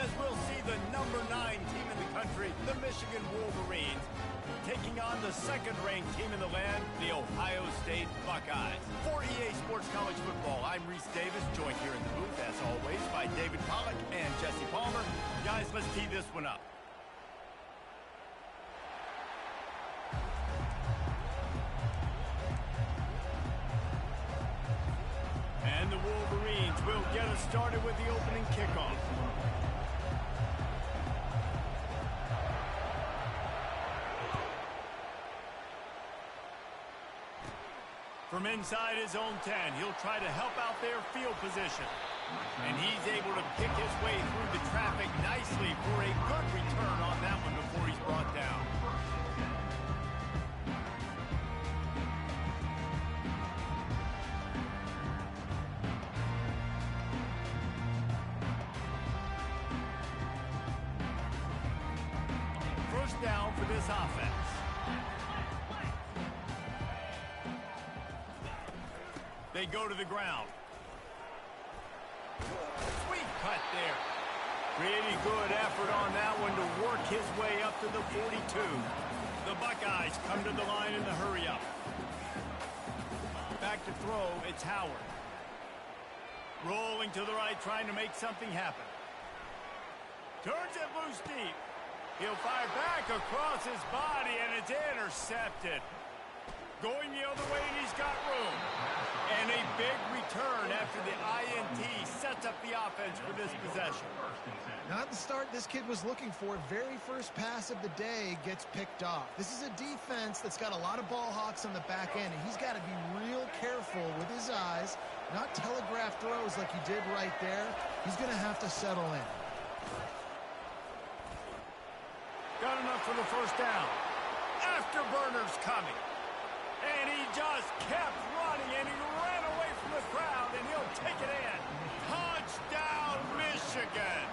as we'll see the number 9 team in the country, the Michigan Wolverines, taking on the second-ranked team in the land, the Ohio State Buckeyes. For EA Sports College Football, I'm Reese Davis, joined here in the booth, as always, by David Pollack and Jesse Palmer. Guys, let's tee this one up. And the Wolverines will get us started with the opening kickoff. From inside his own 10, he'll try to help out their field position. And he's able to pick his way through the traffic nicely for a good return on that one before he's brought down. First down for this offense. They go to the ground. Sweet cut there. Pretty good effort on that one to work his way up to the 42. The Buckeyes come to the line in the hurry-up. Back to throw, it's Howard. Rolling to the right, trying to make something happen. Turns it loose deep. He'll fire back across his body, and it's intercepted. Going the other way, and he's got room. And a big return after the INT sets up the offense for this possession. Not the start this kid was looking for. Very first pass of the day gets picked off. This is a defense that's got a lot of ball hawks on the back end, and he's got to be real careful with his eyes, not telegraph throws like he did right there. He's going to have to settle in. Got enough for the first down. Afterburners coming. And he just kept running, and he ran away from the crowd, and he'll take it in. Touchdown, Michigan!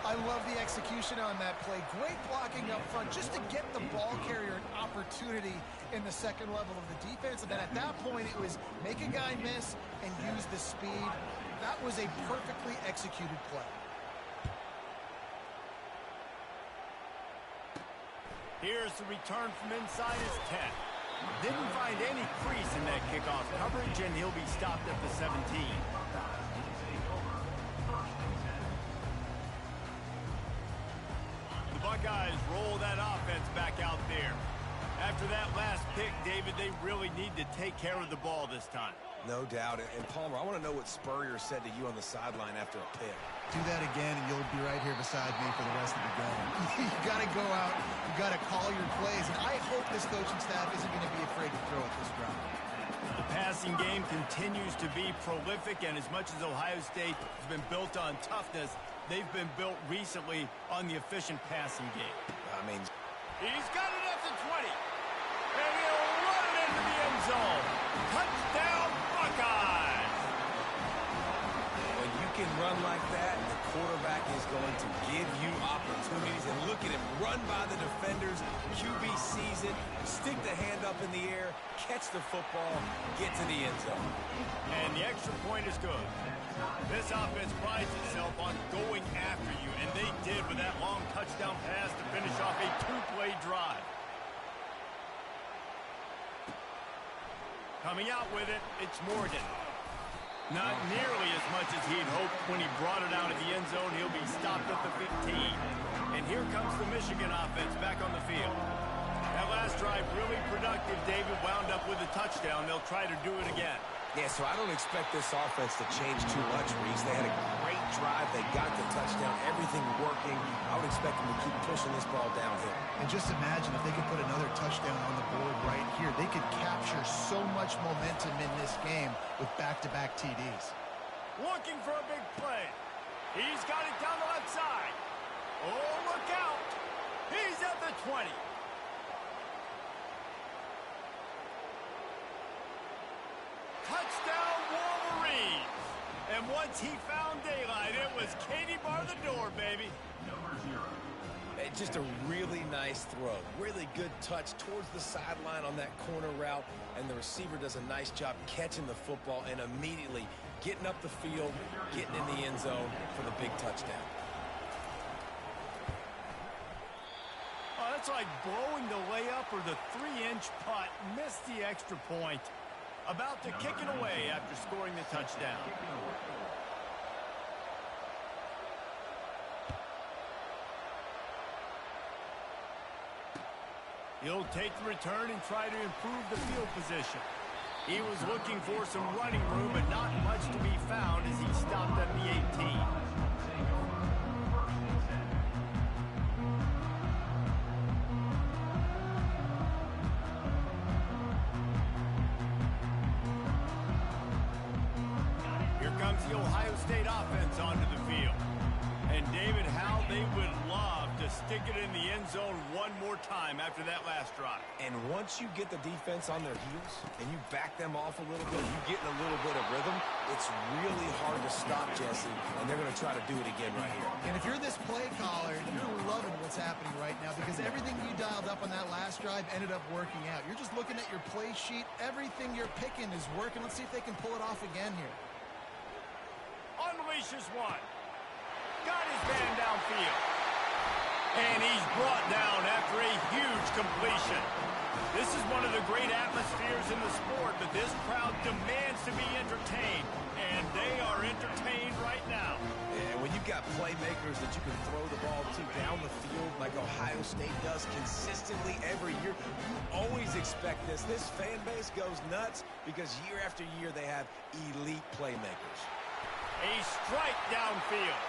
I love the execution on that play. Great blocking up front just to get the ball carrier an opportunity in the second level of the defense. And then at that point, it was make a guy miss and use the speed. That was a perfectly executed play. Here's the return from inside his 10. Didn't find any crease in that kickoff coverage, and he'll be stopped at the 17. The Buckeyes roll that offense back out there. After that last pick, David, they really need to take care of the ball this time. No doubt. And Palmer, I want to know what Spurrier said to you on the sideline after a pick. Do that again, and you'll be right here beside me for the rest of the game. You got to go out. You got to call your plays. And I hope this coaching staff isn't going to be afraid to throw at this drive. The passing game continues to be prolific, and as much as Ohio State has been built on toughness, they've been built recently on the efficient passing game. I mean, he's got it at the 20. And he'll run it into the end zone. Touchdown, Buckeyes! When you can run like that, the quarterback is going to give you opportunities. And look at him run by the defenders. QB sees it, stick the hand up in the air, catch the football, get to the end zone. And the extra point is good. This offense prides itself on going after you, and they did with that long touchdown pass to finish off a 2-play drive. Coming out with it, it's Morgan. Not nearly as much as he'd hoped when he brought it out of the end zone. He'll be stopped at the 15. And here comes the Michigan offense back on the field. That last drive really productive. David wound up with a touchdown. They'll try to do it again. Yeah, so I don't expect this offense to change too much, Reese. They had a great drive. They got the touchdown. Everything working. I would expect them to keep pushing this ball downhill. And just imagine if they could put another touchdown on the board right here. They could capture so much momentum in this game with back-to-back TDs. Looking for a big play. He's got it down the left side. Oh, look out. He's at the 20. Touchdown, Wolverines. And once he found daylight, it was Katie bar the door, baby. Just a really nice throw. Really good touch towards the sideline on that corner route, and the receiver does a nice job catching the football and immediately getting up the field, getting in the end zone for the big touchdown. Oh, that's like blowing the layup or the 3-inch putt. Missed the extra point. About to kick it away after scoring the touchdown. He'll take the return and try to improve the field position. He was looking for some running room, but not much to be found as he stopped at the 18. Here comes the Ohio State offense onto the field. And David, how they would love to stick it in the end zone one more time after that last drive. And once you get the defense on their heels and you back them off a little bit, you get in a little bit of rhythm, it's really hard to stop, Jesse, and they're going to try to do it again right here. And if you're this play caller, you're loving what's happening right now because everything you dialed up on that last drive ended up working out. You're just looking at your play sheet. Everything you're picking is working. Let's see if they can pull it off again here. Unleashes one. Got his man downfield. And he's brought down after a huge completion. This is one of the great atmospheres in the sport, but this crowd demands to be entertained, and they are entertained right now. And when you've got playmakers that you can throw the ball to down the field like Ohio State does consistently every year, you always expect this. This fan base goes nuts because year after year they have elite playmakers. A strike downfield.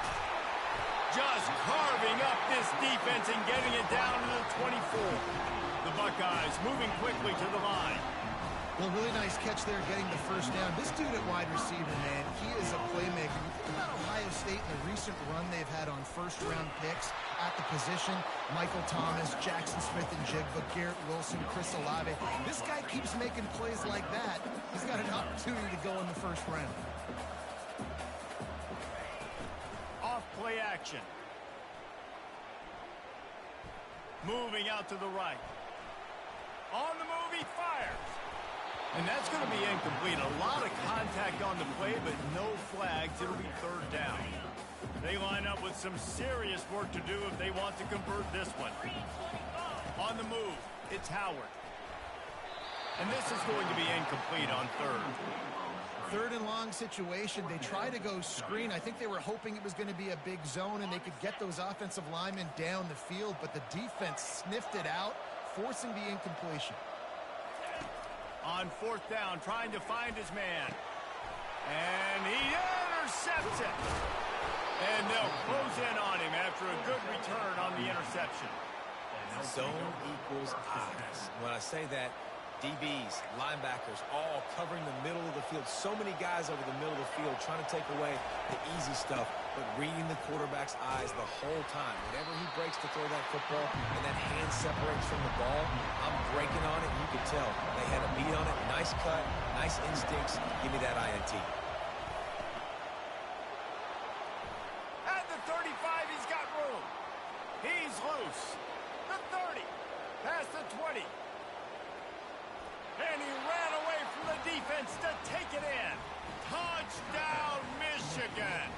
Just carving up this defense and getting it down to the 24. The Buckeyes moving quickly to the line. Well, really nice catch there getting the first down. This dude at wide receiver, man, he is a playmaker. You think about Ohio State and the recent run they've had on first-round picks at the position. Michael Thomas, Jackson Smith-Njigba, Garrett Wilson, Chris Olave. This guy keeps making plays like that. He's got an opportunity to go in the first round. Play action. Moving out to the right. On the move, he fires. And that's going to be incomplete. A lot of contact on the play, but no flags. It'll be third down. They line up with some serious work to do if they want to convert this one. On the move, it's Howard. And this is going to be incomplete on third. Third and long situation. They try to go screen. I think they were hoping it was going to be a big zone and they could get those offensive linemen down the field, but the defense sniffed it out, forcing the incompletion. On fourth down, trying to find his man. And he intercepts it. And they'll close in on him after a good return on the interception. Zone equals eyes. When I say that, DBs, linebackers, all covering the middle of the field. So many guys over the middle of the field trying to take away the easy stuff, but reading the quarterback's eyes the whole time. Whenever he breaks to throw that football and that hand separates from the ball, I'm breaking on it. You can tell they had a beat on it. Nice cut, nice instincts. Give me that INT. At the 35, he's got room. He's loose. The 30, past the 20. And he ran away from the defense to take it in. Touchdown, Michigan.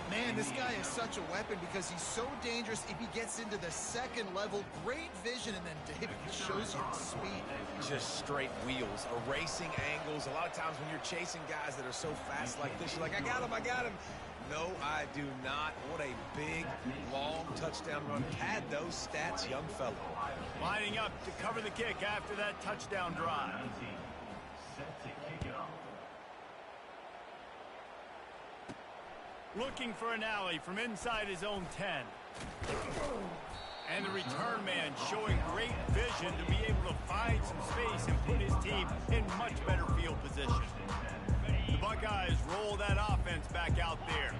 Man, this guy is such a weapon because he's so dangerous if he gets into the second level. Great vision, and then David shows you the speed. Just straight wheels, erasing angles. A lot of times when you're chasing guys that are so fast like this, you're like, I got him, I got him. No, I do not. What a big, long touchdown run. Pad those stats, young fellow. Lining up to cover the kick after that touchdown drive. Looking for an alley from inside his own 10. And the return man showing great vision to be able to find some space and put his team in much better field position. The Buckeyes roll that offense back out there.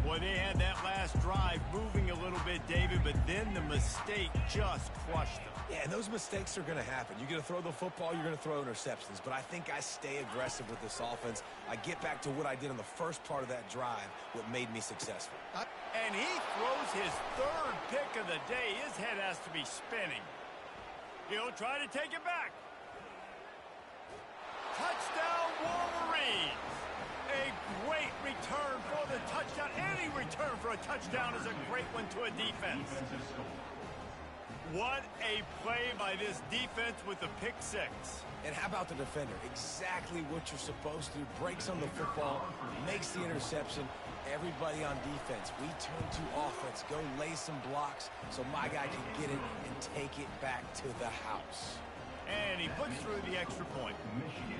Boy, they had that last drive moving a little bit, David, but then the mistake just crushed them. Yeah, and those mistakes are going to happen. You're going to throw the football, you're going to throw interceptions. But I think I stay aggressive with this offense. I get back to what I did on the first part of that drive, what made me successful. And he throws his third pick of the day. His head has to be spinning. He'll try to take it back. Touchdown, Wolverines! A great return for the touchdown. Any return for a touchdown is a great one to a defense. What a play by this defense with the pick six. And how about the defender? Exactly what you're supposed to do. Breaks on the football, makes the interception. Everybody on defense, we turn to offense. Go lay some blocks so my guy can get it and take it back to the house. And he puts through the extra point.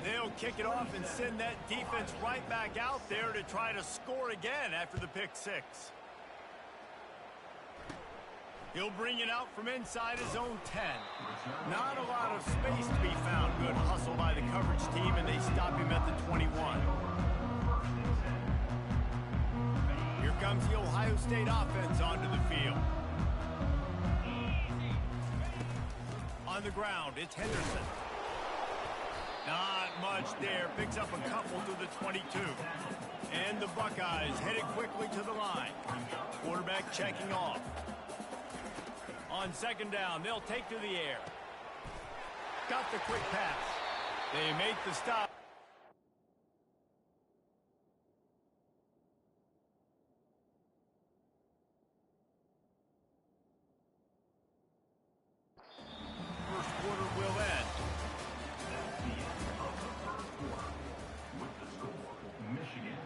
They'll kick it off and send that defense right back out there to try to score again after the pick six. He'll bring it out from inside his own 10. Not a lot of space to be found. Good hustle by the coverage team, and they stop him at the 21. Here comes the Ohio State offense onto the field. On the ground, it's Henderson. Not much there. Picks up a couple to the 22. And the Buckeyes headed quickly to the line. Quarterback checking off. On second down, they'll take to the air. Got the quick pass. They make the stop. First quarter will end. With the score, Michigan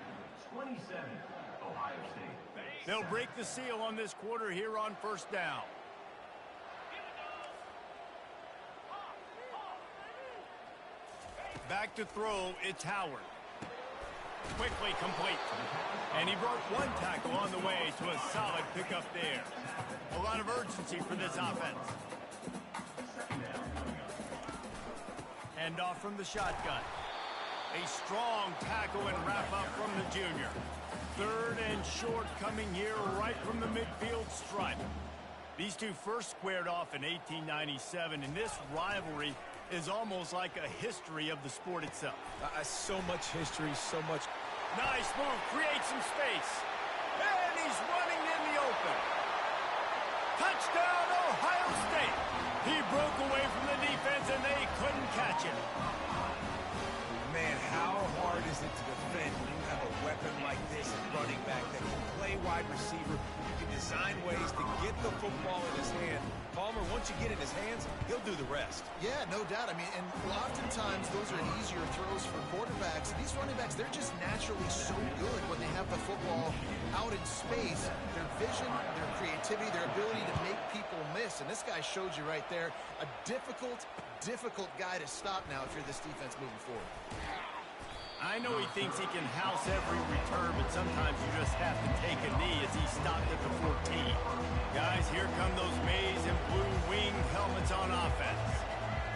27, Ohio State. They'll break the seal on this quarter here on first down. Back to throw, it's Howard. Quickly complete. And he broke one tackle on the way to a solid pickup there. A lot of urgency for this offense. Hand off from the shotgun. A strong tackle and wrap up from the junior. Third and short coming here right from the midfield stripe. These two first squared off in 1897, and this rivalry is almost like a history of the sport itself. So much history, so much. Nice move, creates some space. And he's running in the open. Touchdown, Ohio State. He broke away from the defense and they couldn't catch him. Man, how hard is it to defend when you have a weapon like this at running back that can play wide receiver? You can design ways to get the football in his hand. Palmer, once you get it in his hands, he'll do the rest. Yeah, no doubt. I mean, and oftentimes those are easier throws for quarterbacks. These running backs, they're just naturally so good when they have the football out in space. Their vision, their creativity, their ability to make people miss. And this guy showed you right there, a difficult guy to stop now if you're this defense moving forward. I know he thinks he can house every return, but sometimes you just have to take a knee as he stopped at the 14. Guys, here come those maize and blue wing helmets on offense.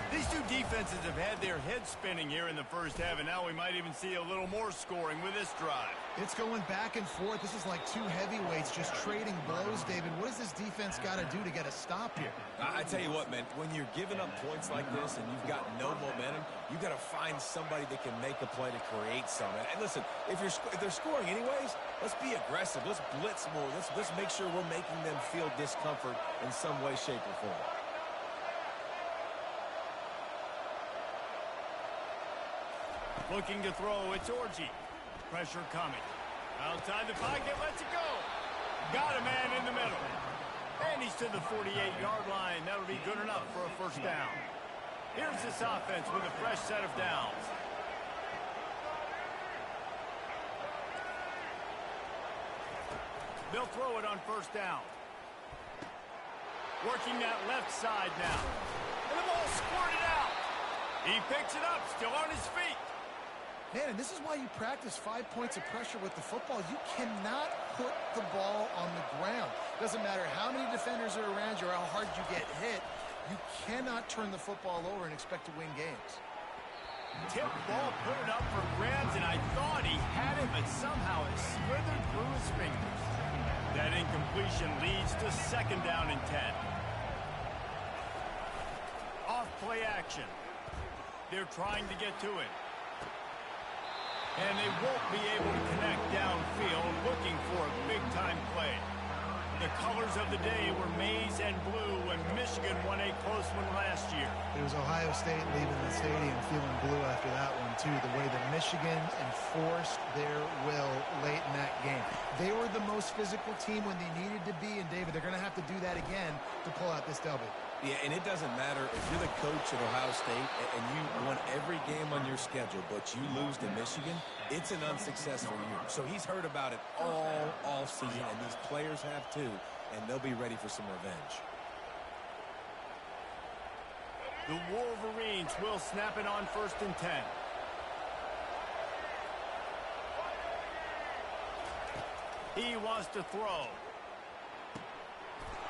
These two defenses have had their heads spinning here in the first half, and now we might even see a little more scoring with this drive. It's going back and forth. This is like two heavyweights just trading blows, David. What does this defense got to do to get a stop here? I tell you what, man, when you're giving up points like this and you've got no momentum, you got to find somebody that can make a play to create some. And listen, if they're scoring anyways, let's be aggressive. Let's blitz more. Let's make sure we're making them feel discomfort in some way, shape, or form. Looking to throw, it's Orji. Pressure coming. Outside the pocket, lets it go. Got a man in the middle. And he's to the 48-yard line. That'll be good enough for a first down. Here's this offense with a fresh set of downs. They'll throw it on first down. Working that left side now. And the ball squirted out. He picks it up, still on his feet. Man, and this is why you practice 5 points of pressure with the football. You cannot put the ball on the ground. Doesn't matter how many defenders are around you or how hard you get hit. You cannot turn the football over and expect to win games. Tip ball, put it up for grabs, and I thought he had it, but somehow it slithered through his fingers. That incompletion leads to second down and 10. Off play action. They're trying to get to it. And they won't be able to connect downfield, looking for a big-time play. The colors of the day were maize and blue when Michigan won a close one last year. It was Ohio State leaving the stadium feeling blue after that one, too. The way that Michigan enforced their will late in that game. They were the most physical team when they needed to be, and, David, they're going to have to do that again to pull out this W. Yeah, and it doesn't matter if you're the coach at Ohio State and you won every game on your schedule, but you lose to Michigan, it's an unsuccessful year. So he's heard about it all season, and these players have too, and they'll be ready for some revenge. The Wolverines will snap it on 1st and 10. He wants to throw.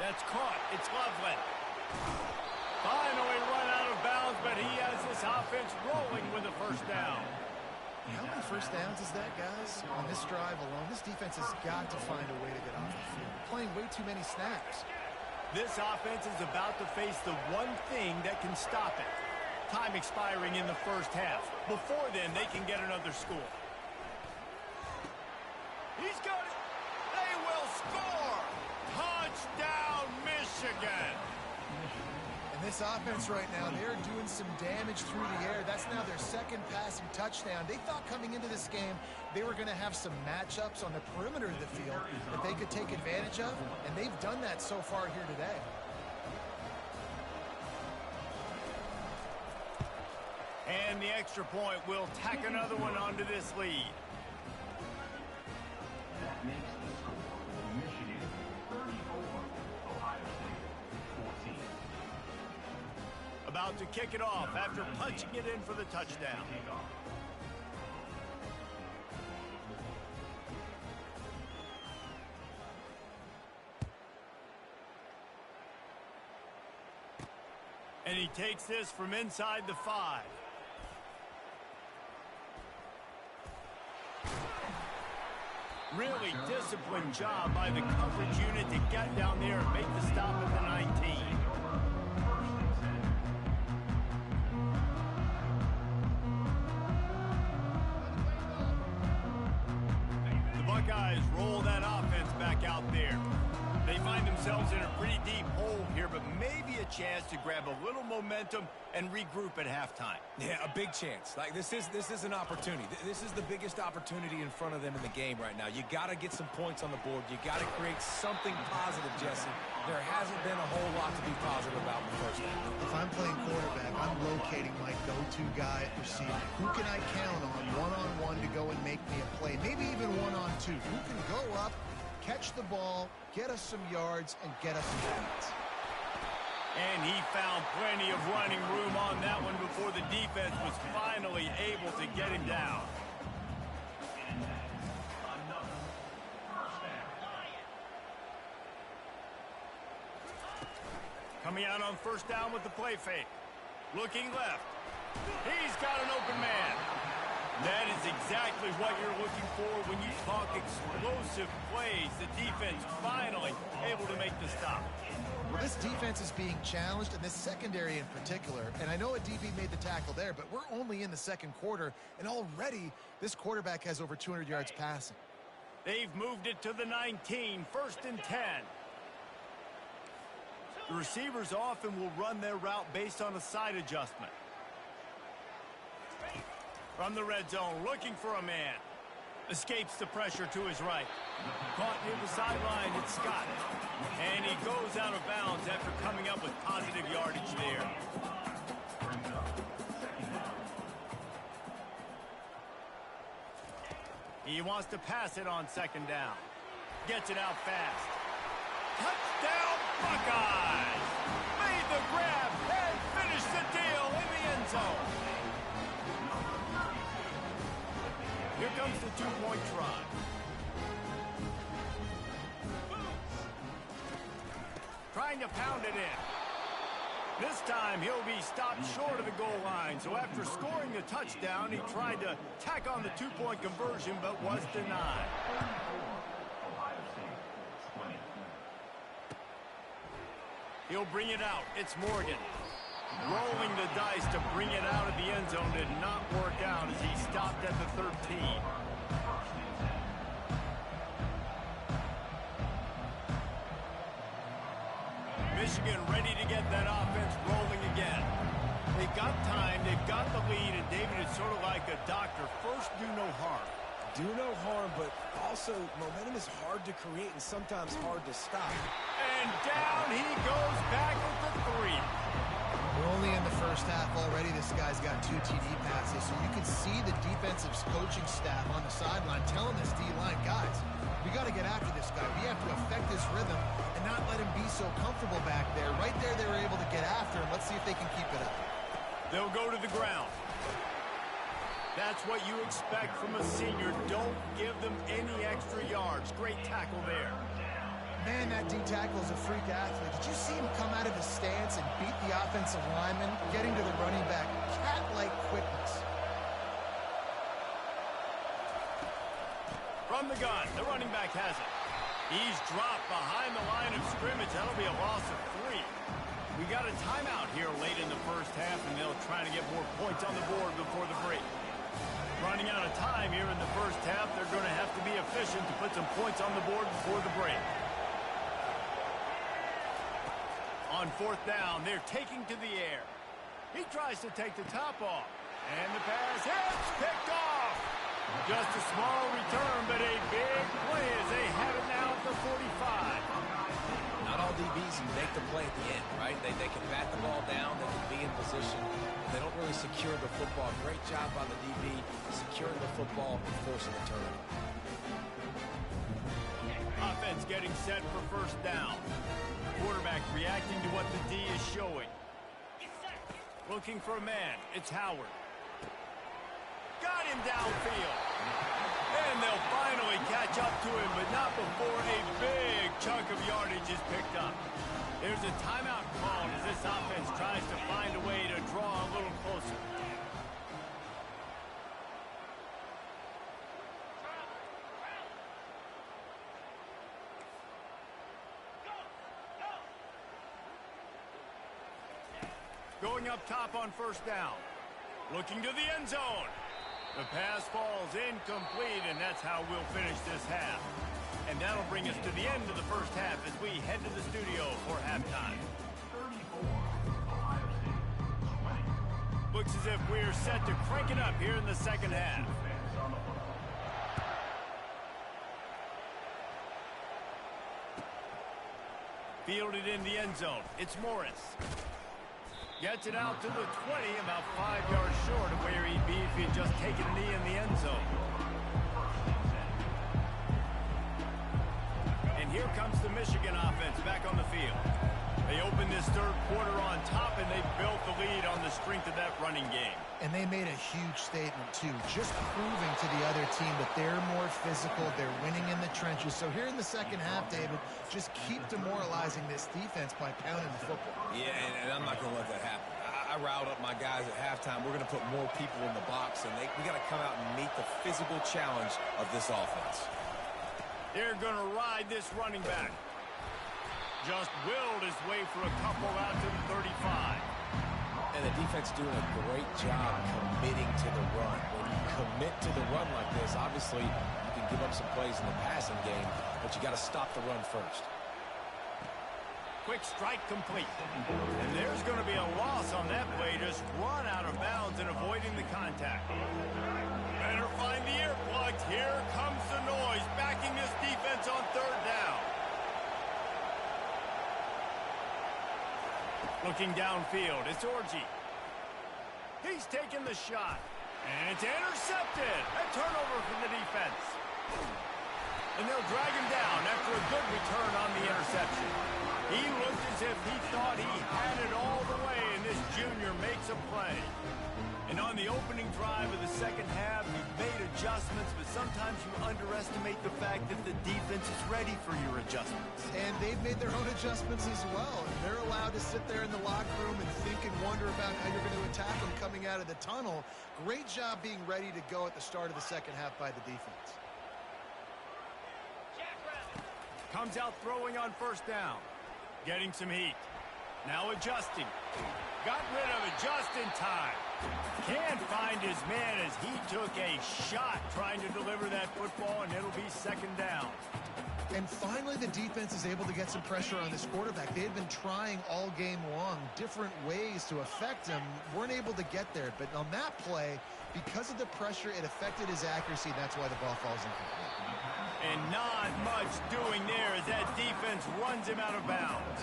That's caught. It's Loveland. Finally run out of bounds, but he has this offense rolling with a first down. How many first downs is that, guys? On this drive alone, this defense has got to find a way to get off the field. Playing way too many snaps. This offense is about to face the one thing that can stop it. Time expiring in the first half. Before then, they can get another score. He's got it. They will score. Touchdown, Michigan. And this offense right now, they're doing some damage through the air. That's now their second passing touchdown. They thought coming into this game they were going to have some matchups on the perimeter of the field that they could take advantage of, and they've done that so far here today. And the extra point will tack another one onto this lead. That makes the score Michigan 34, Ohio State 14. About to kick it off after punching it in for the touchdown. And he takes this from inside the 5. Really disciplined job by the coverage unit to get down there and make the stop at the 19. The Buckeyes roll that offense back out there. They find themselves in a pretty deep hole here, but maybe a chance to grab a little momentum and regroup at halftime. Yeah, a big chance. Like this is an opportunity. This is the biggest opportunity in front of them in the game right now. You got to get some points on the board. You got to create something positive, Jesse. There hasn't been a whole lot to be positive about in the first half. If I'm playing quarterback, I'm locating my go-to guy at receiver. Who can I count on one-on-one to go and make me a play? Maybe even one-on-two. Who can go up, catch the ball, get us some yards, and get us some points? And he found plenty of running room on that one before the defense was finally able to get him down. Coming out on first down with the play fake. Looking left. He's got an open man. That is exactly what you're looking for when you talk explosive plays. The defense finally able to make the stop. Well, this defense is being challenged, and this secondary in particular. And I know a DB made the tackle there, but we're only in the second quarter, and already this quarterback has over 200 yards passing. They've moved it to the 19, 1st and 10. The receivers often will run their route based on a side adjustment. From the red zone, looking for a man. Escapes the pressure to his right. Caught near the sideline, it's Scott. And he goes out of bounds after coming up with positive yardage there. He wants to pass it on 2nd down. Gets it out fast. Touchdown, Buckeyes! Made the grab and finished the deal in the end zone. Here comes the 2-point try. Trying to pound it in. This time he'll be stopped short of the goal line. So after scoring the touchdown, he tried to tack on the 2-point conversion but was denied. Ohio State 20. He'll bring it out. It's Morgan. Rolling the dice to bring it out of the end zone did not work out as he stopped at the 13. Michigan ready to get that offense rolling again. They've got time, they've got the lead, and David, it's sort of like a doctor. First, do no harm. Do no harm, but also momentum is hard to create and sometimes hard to stop. And down he goes back with the three. We're only in the first half already. This guy's got 2 TD passes, so you can see the defensive coaching staff on the sideline telling this D-line, guys, we got to get after this guy. We have to affect his rhythm and not let him be so comfortable back there. Right there, they were able to get after him. Let's see if they can keep it up. They'll go to the ground. That's what you expect from a senior. Don't give them any extra yards. Great tackle there. Man, that D-tackle is a freak athlete. Did you see him come out of his stance and beat the offensive lineman, getting to the running back? Cat-like quickness. From the gun, the running back has it. He's dropped behind the line of scrimmage. That'll be a loss of 3. We got a timeout here late in the first half, and they'll try to get more points on the board before the break. Running out of time here in the first half, they're going to have to be efficient to put some points on the board before the break. On 4th down, they're taking to the air. He tries to take the top off. And the pass hits, picked off. Just a small return, but a big play as they have it now at the 45. Not all DBs can make the play at the end, right? They can bat the ball down, they can be in position. They don't really secure the football. Great job by the DB securing the football and forcing the turnover. Offense getting set for 1st down. Quarterback reacting to what the D is showing. Looking for a man. It's Howard. Got him downfield. And they'll finally catch up to him, but not before a big chunk of yardage is picked up. There's a timeout called as this offense tries to find a way to draw a little closer. Going up top on 1st down. Looking to the end zone. The pass falls incomplete, and that's how we'll finish this half. And that'll bring us to the end of the first half as we head to the studio for halftime. 34, Ohio State, 20. Looks as if we're set to crank it up here in the second half. Defense on the football. Fielded in the end zone. It's Morris. Gets it out to the 20, about 5 yards short of where he'd be if he'd just taken a knee in the end zone. And here comes the Michigan offense back on the field. They opened this 3rd quarter on top, and they built the lead on the strength of that running game. And they made a huge statement, too, just proving to the other team that they're more physical, they're winning in the trenches. So here in the second half, David, just keep demoralizing this defense by pounding the football. Yeah, and I'm not going to let that happen. I riled up my guys at halftime. We're going to put more people in the box, and we got to come out and meet the physical challenge of this offense. They're going to ride this running back. Just willed his way for a couple out to the 35. And the defense doing a great job committing to the run. When you commit to the run like this, obviously you can give up some plays in the passing game, but you got to stop the run first. Quick strike complete. And there's going to be a loss on that play. Just run out of bounds and avoiding the contact. Better find the earplugs. Here comes the noise, backing this defense on 3rd down. Looking downfield, it's Orji. He's taking the shot. And it's intercepted. A turnover for the defense. And they'll drag him down after a good return on the interception. He looked as if he thought he had it all the way, and this junior makes a play. And on the opening drive of the second half, you've made adjustments, but sometimes you underestimate the fact that the defense is ready for your adjustments. And they've made their own adjustments as well. They're allowed to sit there in the locker room and think and wonder about how you're going to attack them coming out of the tunnel. Great job being ready to go at the start of the second half by the defense. Comes out throwing on 1st down. Getting some heat. Now adjusting. Got rid of it just in time. Can't find his man as he took a shot trying to deliver that football, and it'll be second down. And finally, the defense is able to get some pressure on this quarterback. They had been trying all game long different ways to affect him, weren't able to get there. But on that play, because of the pressure, it affected his accuracy. That's why the ball falls incomplete. And not much doing there as that defense runs him out of bounds.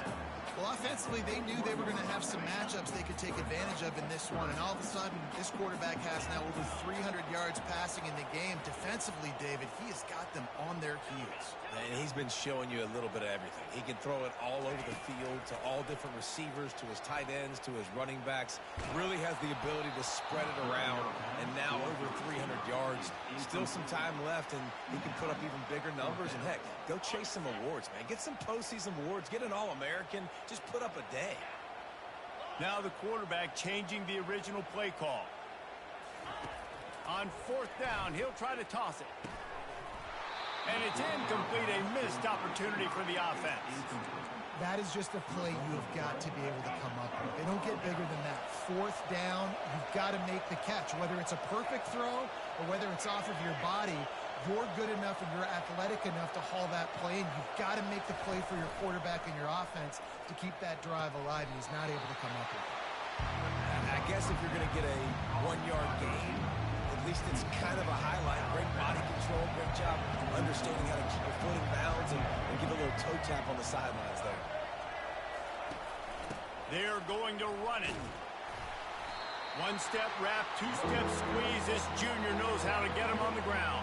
Well, offensively, they knew they were going to have some matchups they could take advantage of in this one. And all of a sudden, this quarterback has now over 300 yards passing in the game. Defensively, David, he has got them on their heels. And he's been showing you a little bit of everything. He can throw it all over the field to all different receivers, to his tight ends, to his running backs. Really has the ability to spread it around. And now over 300 yards. Still some time left, and he can put up even bigger numbers. And, heck, go chase some awards, man. Get some postseason awards. Get an All-American. Just put up a day. Now the quarterback changing the original play call. On fourth down, he'll try to toss it. And it's incomplete, a missed opportunity for the offense. That is just a play you have got to be able to come up with. They don't get bigger than that. Fourth down, you've got to make the catch. Whether it's a perfect throw or whether it's off of your body, you're good enough and you're athletic enough to haul that play, and you've got to make the play for your quarterback and your offense to keep that drive alive, and he's not able to come up with it. I guess if you're going to get a 1-yard gain, at least it's kind of a highlight. Great body control, great job understanding how to keep your foot in bounds and give a little toe tap on the sidelines there. They're going to run it. One-step wrap, two-step squeeze. This junior knows how to get him on the ground.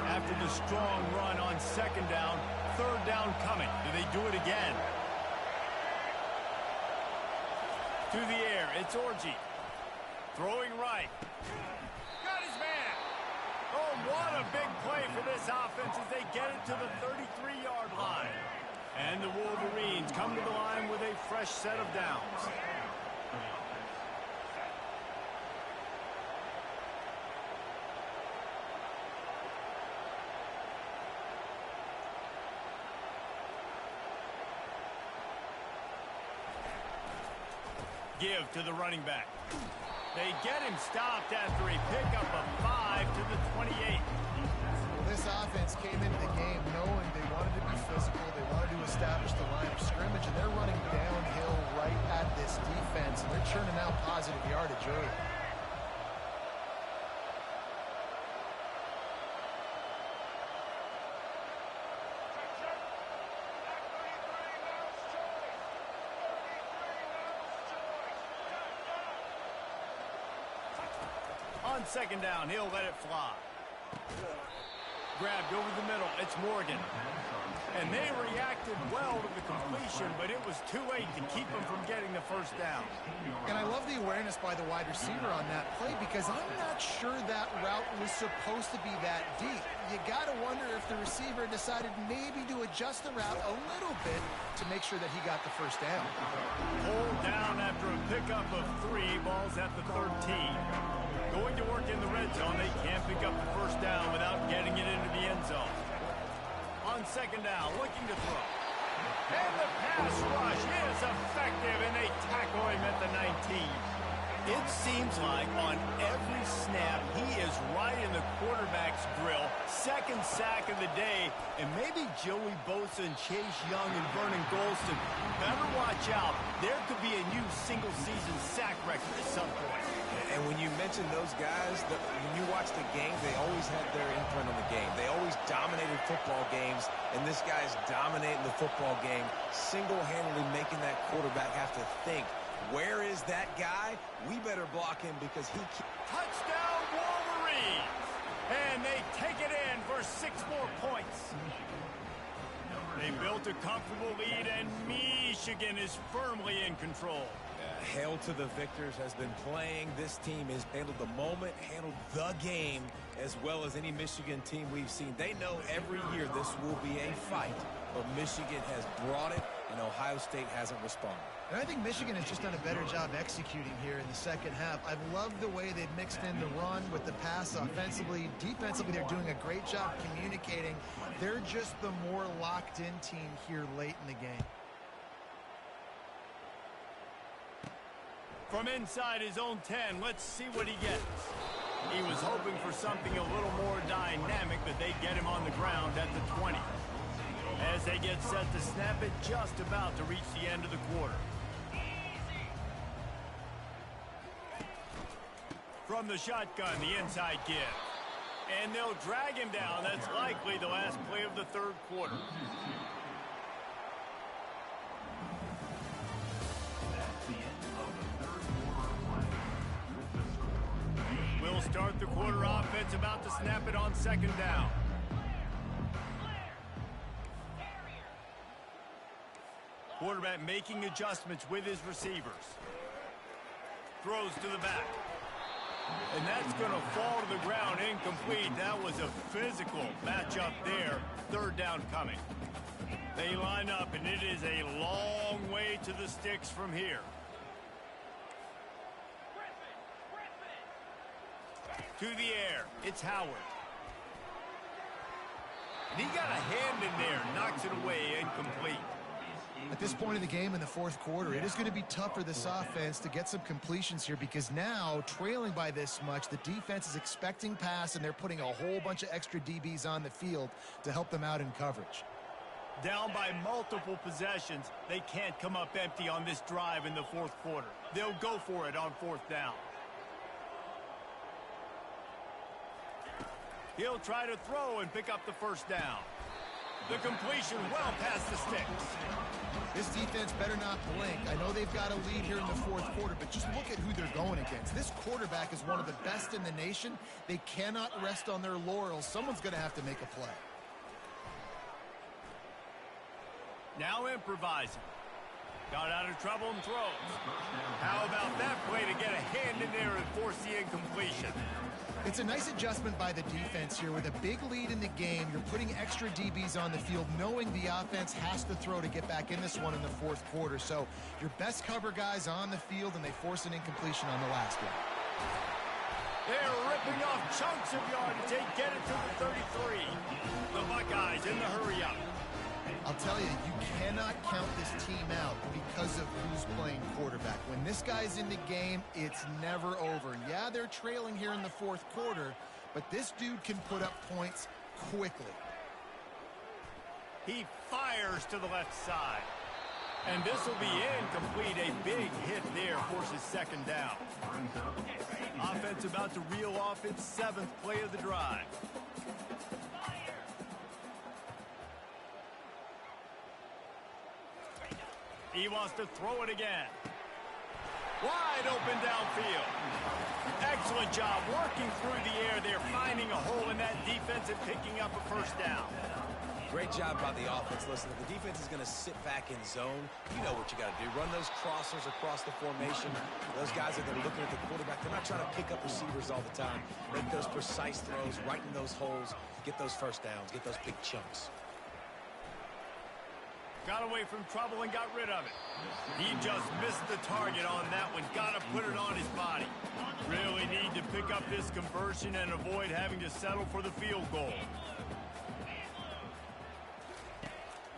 After the strong run on second down, third down coming. Do they do it again? To the air, it's Orji. Throwing right. Got his man. Oh, what a big play for this offense as they get it to the 33-yard line. And the Wolverines come to the line with a fresh set of downs. Give to the running back. They get him stopped after a pickup of 5 to the 28. This offense came into the game knowing they wanted to be physical, they wanted to establish the line of scrimmage, and they're running downhill right at this defense, and they're churning out positive yardage early. On second down, he'll let it fly. Grabbed over the middle, it's Morgan. And they reacted well to the completion, but it was too late to keep them from getting the first down. And I love the awareness by the wide receiver on that play, because I'm not sure that route was supposed to be that deep. You got to wonder if the receiver decided maybe to adjust the route a little bit to make sure that he got the first down. Pulled down after a pickup of 3, balls at the 13. Going to work in the red zone, they can't pick up the first down without getting it into the end zone. On second down, looking to throw. And the pass rush is effective, and they tackle him at the 19. It seems like on every snap, he is right in the quarterback's grill. Second sack of the day, and maybe Joey Bosa and Chase Young and Vernon Golston better watch out. There could be a new single-season sack record at some point. And when you mention those guys, when you watch the game, they always had their imprint on the game. They always dominated football games, and this guy's dominating the football game, single-handedly making that quarterback have to think, where is that guy? We better block him because he can't. Touchdown, Wolverines! And they take it in for 6 more points. They built a comfortable lead, and Michigan is firmly in control. Hail to the victors has been playing. This team has handled the moment, handled the game, as well as any Michigan team we've seen. They know every year this will be a fight, but Michigan has brought it, and Ohio State hasn't responded. And I think Michigan has just done a better job executing here in the second half. I've loved the way they've mixed in the run with the pass offensively. Defensively, they're doing a great job communicating. They're just the more locked-in team here late in the game. From inside his own 10, let's see what he gets. He was hoping for something a little more dynamic, but they get him on the ground at the 20. As they get set to snap it, just about to reach the end of the quarter. From the shotgun, the inside give. And they'll drag him down. That's likely the last play of the third quarter. That's the end of the third quarter play. With the score. We'll start the quarter offense, about to snap it on second down. Quarterback making adjustments with his receivers. Throws to the back. And that's going to fall to the ground incomplete. That was a physical matchup there. Third down coming. They line up, and it is a long way to the sticks from here. To the air, it's Howard. And he got a hand in there, knocks it away, incomplete. At this point of the game in the fourth quarter, it is going to be tough for this offense to get some completions here because now, trailing by this much, the defense is expecting pass, and they're putting a whole bunch of extra DBs on the field to help them out in coverage. Down by multiple possessions, they can't come up empty on this drive in the fourth quarter. They'll go for it on fourth down. He'll try to throw and pick up the first down. The completion well past the sticks. This defense better not blink. I know they've got a lead here in the fourth quarter, but just look at who they're going against. This quarterback is one of the best in the nation. They cannot rest on their laurels. Someone's going to have to make a play. Now improvising. Got out of trouble and throws. How about that play to get a hand in there and force the incompletion? It's a nice adjustment by the defense here. With a big lead in the game, you're putting extra DBs on the field, knowing the offense has to throw to get back in this one in the fourth quarter. So your best cover guys on the field, and they force an incompletion on the last one. They're ripping off chunks of yardage. They get it to the 33. The Buckeyes in the hurry-up. I'll tell you, you cannot count this team out because of who's playing quarterback. When this guy's in the game, it's never over. Yeah, they're trailing here in the fourth quarter, but this dude can put up points quickly. He fires to the left side. And this will be incomplete. A big hit there forces second down. Offense about to reel off its seventh play of the drive. He wants to throw it again. Wide open downfield. Excellent job working through the air there, finding a hole in that defense and picking up a first down. Great job by the offense. Listen, if the defense is going to sit back in zone, you know what you got to do. Run those crossers across the formation. Those guys are going to look at the quarterback. They're not trying to pick up receivers all the time. Make those precise throws, right in those holes, get those first downs, get those big chunks. Got away from trouble and got rid of it. He just missed the target on that one. Got to put it on his body. Really need to pick up this conversion and avoid having to settle for the field goal.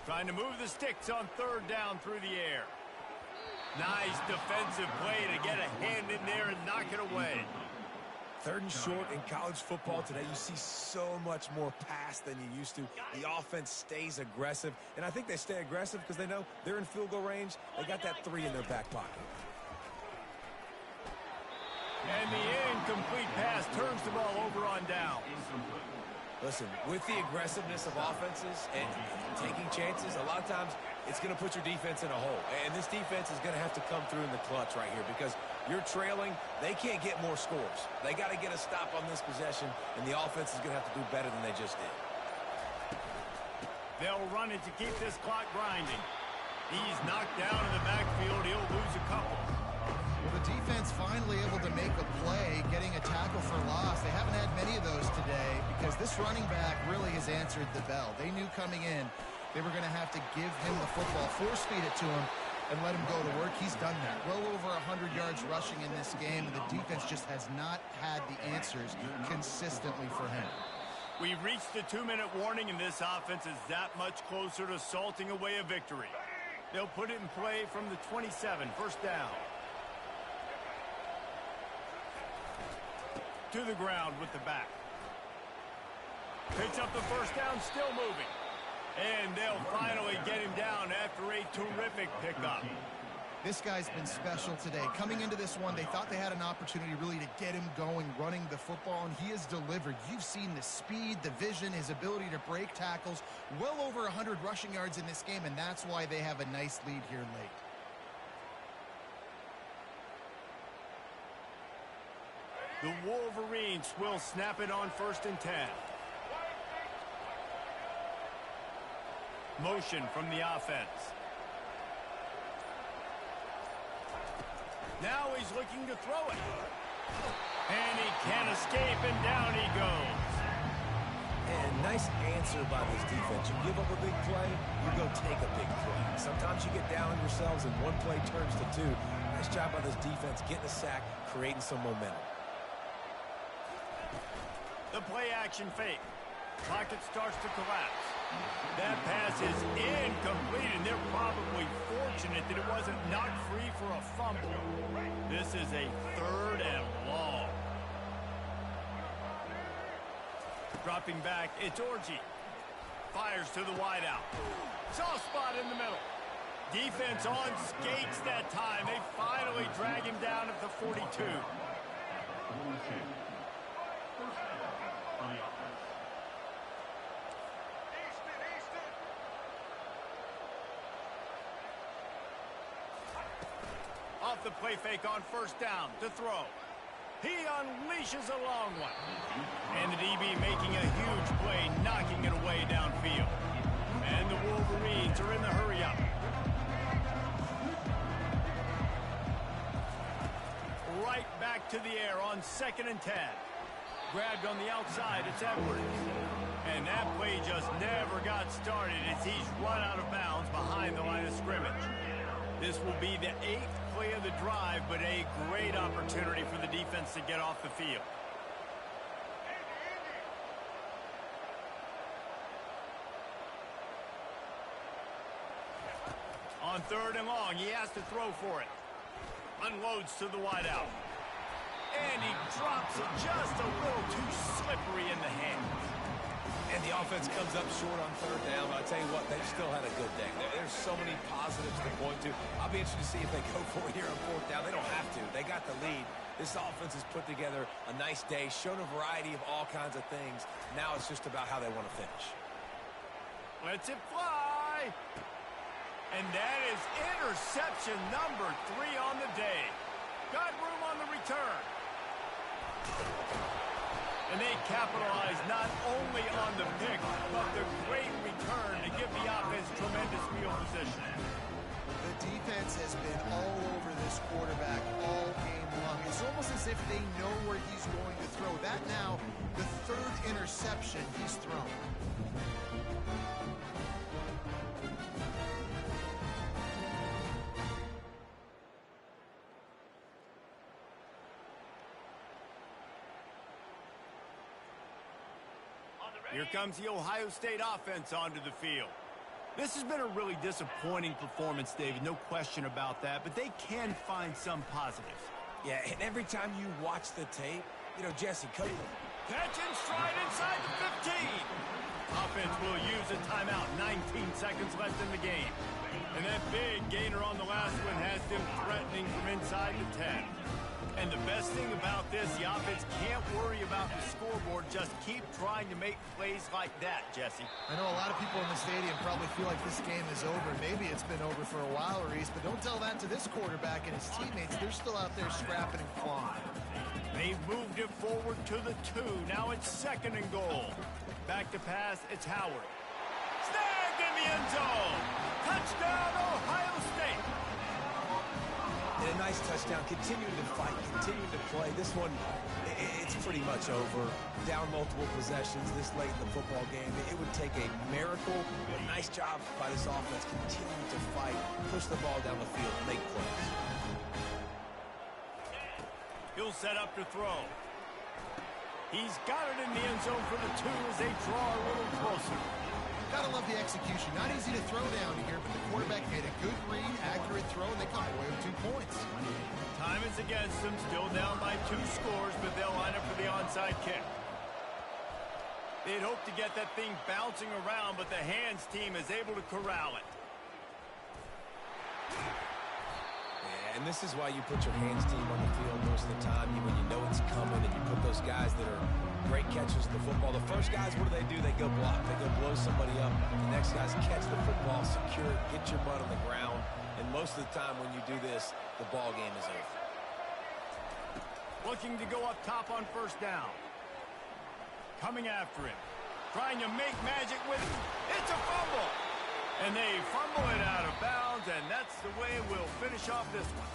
Trying to move the sticks on third down through the air. Nice defensive play to get a hand in there and knock it away. Third and short in college football today, you see so much more pass than you used to. The offense stays aggressive, and I think they stay aggressive because they know they're in field goal range. They got that 3 in their back pocket. And the incomplete pass turns the ball over on down. Listen, with the aggressiveness of offenses and taking chances, a lot of times it's going to put your defense in a hole. And this defense is going to have to come through in the clutch right here because you're trailing. They can't get more scores. They got to get a stop on this possession, and the offense is going to have to do better than they just did. They'll run it to keep this clock grinding. He's knocked down in the backfield. He'll lose a couple. Well, the defense finally able to make a play, getting a tackle for loss. They haven't had many of those today because this running back really has answered the bell. They knew coming in they were going to have to give him the football, force feed it to him, and let him go to work. He's done that. Well over 100 yards rushing in this game, and the defense just has not had the answers consistently for him. We've reached the 2-minute warning, and this offense is that much closer to salting away a victory. They'll put it in play from the 27, first down. To the ground with the back. Picks up the first down, still moving. And they'll finally get him down after a terrific pickup. This guy's been special today. Coming into this one, they thought they had an opportunity really to get him going, running the football, and he has delivered. You've seen the speed, the vision, his ability to break tackles. Well over 100 rushing yards in this game, and that's why they have a nice lead here late. The Wolverines will snap it on 1st and 10. Motion from the offense. Now he's looking to throw it. And he can't escape, and down he goes. And nice answer by this defense. You give up a big play, you go take a big play. Sometimes you get down on yourselves and one play turns to two. Nice job by this defense, getting a sack, creating some momentum. The play action fake. Pocket starts to collapse. That pass is incomplete, and they're probably fortunate that it wasn't knocked free for a fumble. This is a 3rd and long. Dropping back, it's Orji. Fires to the wideout. Soft spot in the middle. Defense on skates that time. They finally drag him down at the 42. First down on the offense. Off the play fake on 1st down to throw. He unleashes a long one. And the DB making a huge play, knocking it away downfield. And the Wolverines are in the hurry-up. Right back to the air on 2nd and 10. Grabbed on the outside, it's Edwards. And that play just never got started as he's run out of bounds behind the line of scrimmage. This will be the 8th play of the drive, but a great opportunity for the defense to get off the field. On 3rd and long, he has to throw for it. Unloads to the wideout. And he drops it just a little too slippery in the hands. And the offense comes up short on 3rd down, but I'll tell you what, they've still had a good day. There's so many positives to point to. I'll be interested to see if they go for it here on 4th down. They don't have to. They got the lead. This offense has put together a nice day, shown a variety of all kinds of things. Now it's just about how they want to finish. Lets it fly. And that is interception number 3 on the day. Got room on the return. And they capitalize not only on the pick, but the great return to give the offense tremendous field position. The defense has been all over this quarterback all game long. It's almost as if they know where he's going to throw. That now, the 3rd interception he's thrown. Here comes the Ohio State offense onto the field. This has been a really disappointing performance, David, no question about that, but they can find some positives. Yeah, and every time you watch the tape, you know, Jesse, catch and stride inside the 15. Offense will use a timeout, 19 seconds left in the game. And that big gainer on the last one has them threatening from inside the 10. And the best thing about this, the offense can't worry about the scoreboard. Just keep trying to make plays like that, Jesse. I know a lot of people in the stadium probably feel like this game is over. Maybe it's been over for a while, Reese, but don't tell that to this quarterback and his teammates. They're still out there scrapping and clawing. They've moved it forward to the 2. Now it's 2nd and goal. Back to pass, it's Howard. Snagged in the end zone. Touchdown, Ohio State. And a nice touchdown, continuing to fight, continuing to play. This one, it's pretty much over. Down multiple possessions this late in the football game. It would take a miracle. A nice job by this offense, continuing to fight, push the ball down the field, make plays. He'll set up to throw. He's got it in the end zone for the 2 as they draw a little closer. Gotta love the execution. Not easy to throw down here, but the quarterback made a good read, accurate throw, and they come away with 2 points. Time is against them, still down by 2 scores, but they'll line up for the onside kick. They'd hope to get that thing bouncing around, but the hands team is able to corral it. Yeah, and this is why you put your hands team on the field most of the time. When you know it's coming, and you put those guys that are great catchers of the football. The first guys, what do? They go block. They go blow somebody up. The next guys catch the football, secure it, get your butt on the ground. And most of the time when you do this, the ball game is over. Looking to go up top on first down. Coming after him. Trying to make magic with it. It's a fumble. And they fumble it out of bounds, and that's the way we'll finish off this one.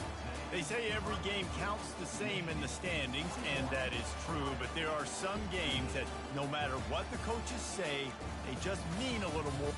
They say every game counts the same in the standings, and that is true, but there are some games that no matter what the coaches say, they just mean a little more.